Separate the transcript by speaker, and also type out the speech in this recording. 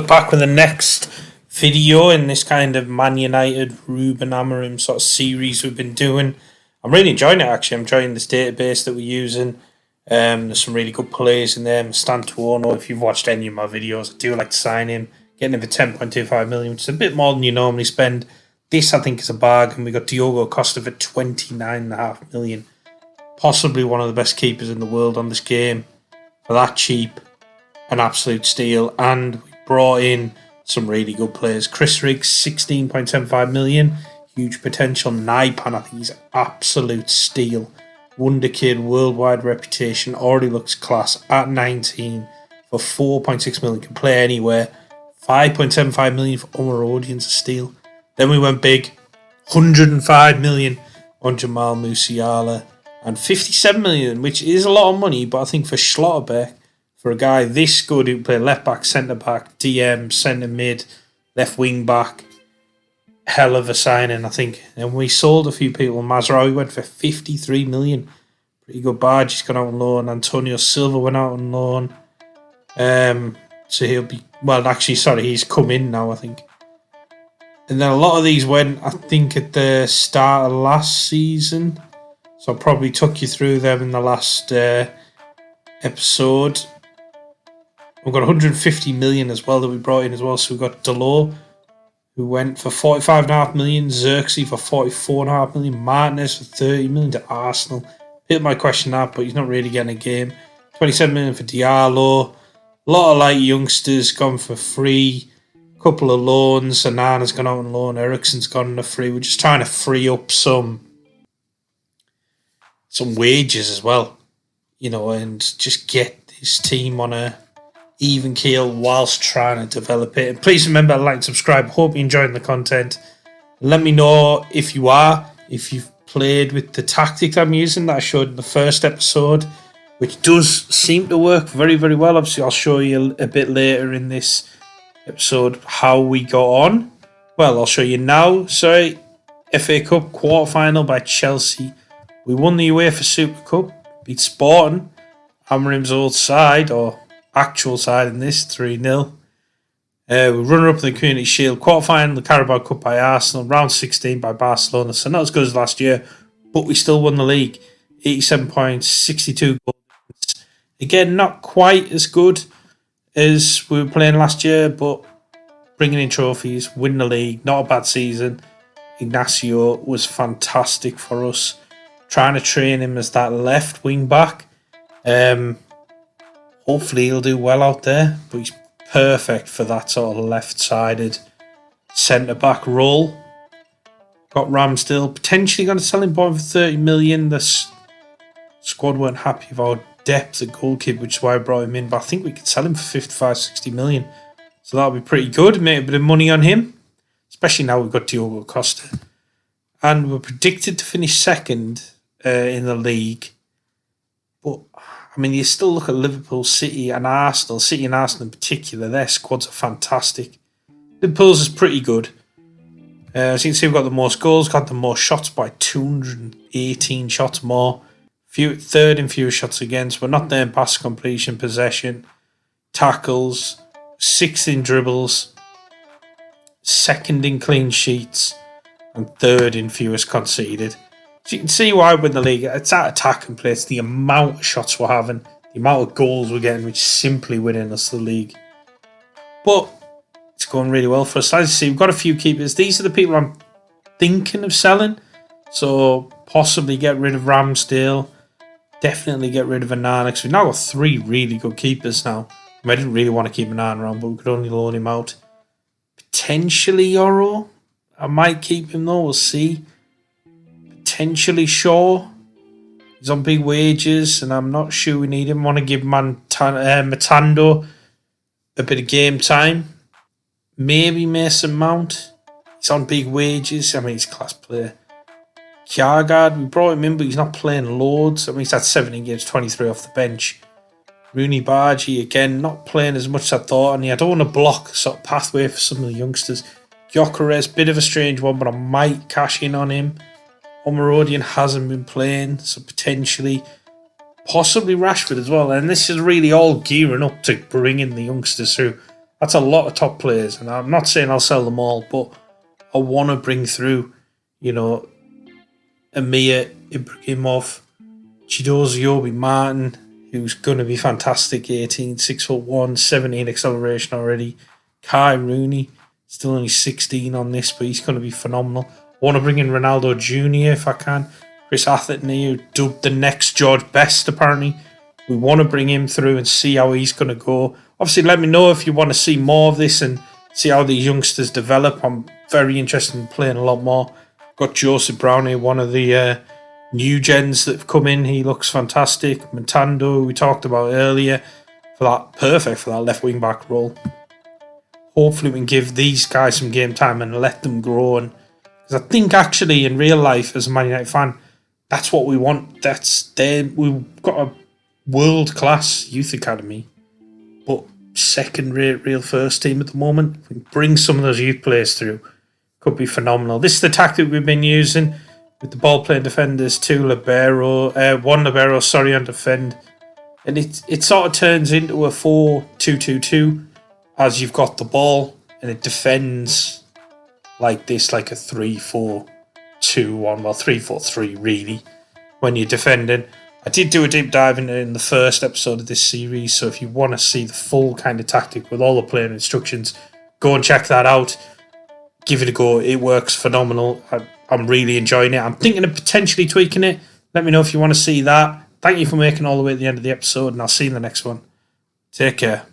Speaker 1: we're back with the next video in this kind of Man United Ruben Amorim sort of series we've been doing. I'm really enjoying it actually. I'm enjoying this database that we're using. There's some really good players in there. Stan Tuono, if you've watched any of my videos, I do like to sign him. Getting him for 10.25 million, which is a bit more than you normally spend. This I think is a bargain. We got Diogo Costa for 29.5 million. Possibly one of the best keepers in the world on this game. For that cheap, an absolute steal. And we brought in some really good players. Chris Riggs, 16.75 million. Huge potential. Naipan, I think he's absolute steal. Wonder kid, worldwide reputation. Already looks class at 19 for 4.6 million. Can play anywhere. 5.75 million for Omarodian's a steal. Then we went big. 105 million on Jamal Musiala. And 57 million, which is a lot of money, but I think for Schlotterbeck, for a guy this good who can play left back, centre back, DM, centre mid, left wing back, hell of a signing, I think. And we sold a few people. Mazraoui went for 53 million. Pretty good barge. He's gone out on loan. Antonio Silva went out on loan. So he'll be, well, actually, sorry, he's come in now, I think. And then a lot of these went, I think, at the start of last season. So I probably took you through them in the last episode. We've got 150 million as well that we brought in as well. So we've got Delors, who went for 45.5 million. Xerxes for 44.5 million. Martinez for 30 million to Arsenal. People might question that, but he's not really getting a game. 27 million for Diallo. A lot of like youngsters gone for free. Couple of loans. Anana's gone out on loan. Ericsson's gone on a free. We're just trying to free up some wages as well, you know, and just get this team on a even keel whilst trying to develop it. And please remember to like and subscribe. Hope you're enjoying the content. Let me know if you've played with the tactic I'm using that I showed in the first episode, which does seem to work very, very well. Obviously, I'll show you a bit later in this episode how we got on. Well, I'll show you now. Sorry, FA Cup quarter-final by Chelsea. We won the UEFA Super Cup, beat Sporting, Amorim's old side, or actual side in this, 3-0. We runner-up in the Community Shield, quarter-final, the Carabao Cup by Arsenal, round 16 by Barcelona. So not as good as last year, but we still won the league. 87 points, 62 goals. Again, not quite as good as we were playing last year, but bringing in trophies, win the league, not a bad season. Ignacio was fantastic for us. Trying to train him as that left wing back. Hopefully he'll do well out there, but he's perfect for that sort of left-sided centre back role. Got Ramsdale potentially going to sell him for 30 million. The squad weren't happy with our depth at goalkeeper, which is why I brought him in. But I think we could sell him for 55, 60 million. So that'll be pretty good. Make a bit of money on him, especially now we've got Diogo Costa. And we're predicted to finish second in the league. But, I mean, you still look at Liverpool, City and Arsenal. City and Arsenal in particular, their squads are fantastic. Liverpool's is pretty good. As you can see, we've got the most goals, got the most shots by 218 shots more. Third in fewest shots against. We're not there in pass completion, possession, tackles, sixth in dribbles, second in clean sheets, and third in fewest conceded. So you can see why I win the league. It's that attack and play. It's the amount of shots we're having, the amount of goals we're getting, which is simply winning us the league. But it's going really well for us. As you see, we've got a few keepers. These are the people I'm thinking of selling. So possibly get rid of Ramsdale. Definitely get rid of Anana, because we've now got 3 really good keepers now. I didn't really want to keep Anana around, but we could only loan him out. Potentially Yoro. I might keep him though, we'll see. Potentially Shaw. He's on big wages, and I'm not sure we need him. I want to give Matando a bit of game time. Maybe Mason Mount. He's on big wages. I mean, he's a class player. Kjaergaard, we brought him in, but he's not playing loads. I mean, he's had 17 games, 23 off the bench. Rooney Bargy, again, not playing as much as I thought, and I don't want to block a sort of pathway for some of the youngsters. Gyökeres, bit of a strange one, but I might cash in on him. Omarodian hasn't been playing, so potentially, possibly Rashford as well. And this is really all gearing up to bring in the youngsters through. That's a lot of top players, and I'm not saying I'll sell them all, but I want to bring through, Amir Ibrahimov, Chidozie Obi-Martin, who's going to be fantastic, 18, 6'1", 17 acceleration already. Kai Rooney, still only 16 on this, but he's going to be phenomenal. I want to bring in Ronaldo Jr. if I can. Chris Atherton, who dubbed the next George Best, apparently. We want to bring him through and see how he's going to go. Obviously, let me know if you want to see more of this and see how these youngsters develop. I'm very interested in playing a lot more. Got Joseph Brown here, one of the new gens that have come in. He looks fantastic. Matando, we talked about earlier, perfect for that left wing back role. Hopefully we can give these guys some game time and let them grow. And because I think actually in real life, as a Man United fan, that's what we want. We've got a world class youth academy, but second rate real first team at the moment. If we can bring some of those youth players through, could be phenomenal. This is the tactic we've been using with the ball playing defenders, one libero, on defend. And it sort of turns into a 4-2-2-2 as you've got the ball, and it defends like this, like a 3-4-2-1, 3-4-3 really, when you're defending. I did do a deep dive in the first episode of this series, so if you want to see the full kind of tactic with all the player instructions, go and check that out. Give it a go. It works phenomenal. I'm really enjoying it. I'm thinking of potentially tweaking it. Let me know if you want to see that. Thank you for making all the way to the end of the episode, and I'll see you in the next one. Take care.